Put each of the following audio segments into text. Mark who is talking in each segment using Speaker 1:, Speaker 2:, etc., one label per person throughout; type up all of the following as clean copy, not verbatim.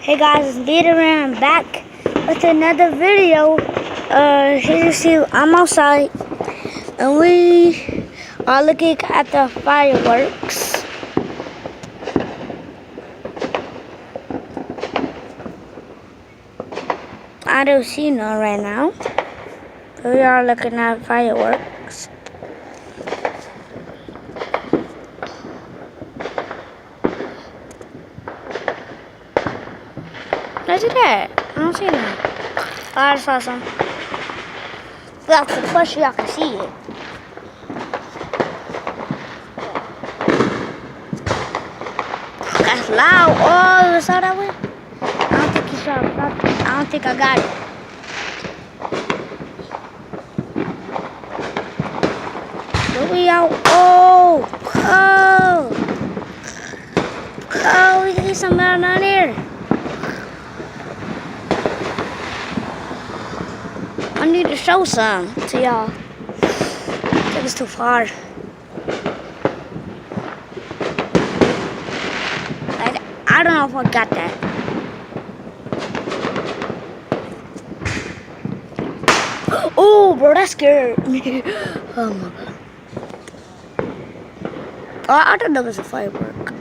Speaker 1: Hey guys, it's Peter and I'm back with another video. Here you see I'm outside and we are looking at the fireworks. I don't see none right now. We are looking at fireworks. Look at that. I don't see none. Oh, I just saw some. We have to push so y'all can see it. That's loud. Oh, you saw that one? I don't think you saw it. I don't think I got it. But we out. Oh, we can get some down here. I need to show some to y'all. I think it's too far. I don't know if I got that. Oh, bro, that scared me. Oh my god. Oh, I thought that was a firework.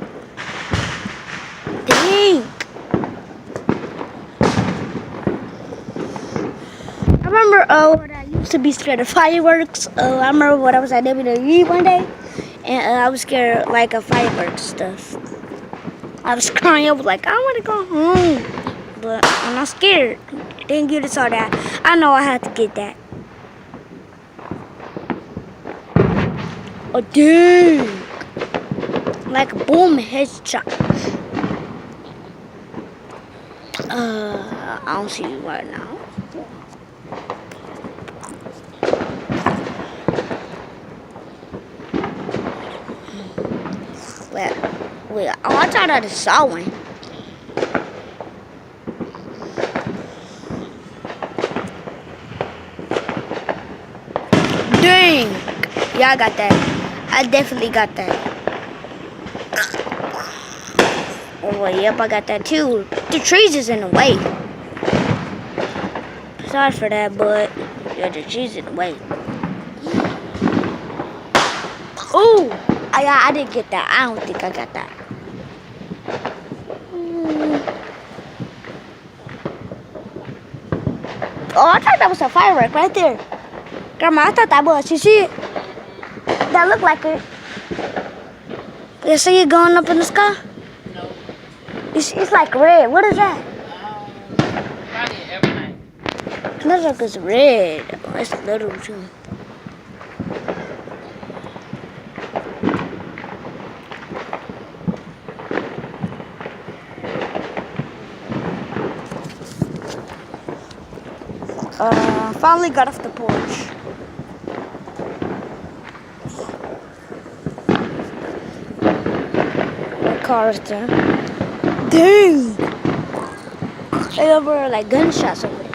Speaker 1: Dang. I remember when I used to be scared of fireworks. I remember when I was at WWE one day, and I was scared like of fireworks stuff. I was crying. I was like, I want to go home, but I'm not scared. I didn't get it all that. I know I had to get that. Oh, dude. Like a boom headshot. I don't see you right now. Wait, oh, I thought I just saw one. Dang! Yeah, I got that. I definitely got that. Oh, yep, I got that too. The trees is in the way. Sorry for that, but yeah, the trees in the way. Oh! I didn't get that. I don't think I got that. Oh, I thought that was a firework right there. Grandma, I thought that was. You see it? That looked like it. You see it going up in the sky?
Speaker 2: No.
Speaker 1: It's like red. What is that?
Speaker 2: Probably every night.
Speaker 1: It looks like it's red. Oh, it's little too. Finally got off the porch. The car's there. Dang! They were like gunshots over there.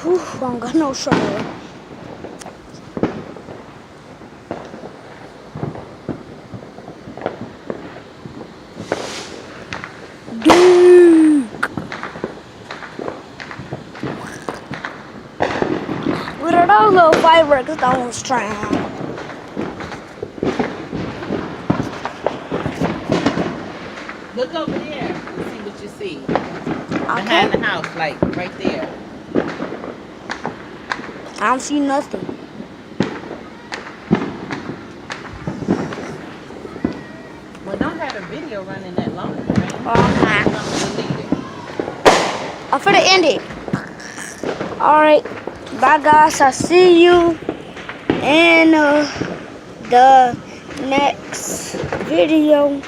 Speaker 1: Whew, I don't got no shovel. With those little fireworks, it's almost trying.
Speaker 2: Look over there and see what you see.
Speaker 1: Okay.
Speaker 2: Behind the house, like right there.
Speaker 1: I don't see nothing.
Speaker 2: Well, don't have a video running that long, right?
Speaker 1: I'm finna end it. Alright. Bye guys. I'll see you in the next video.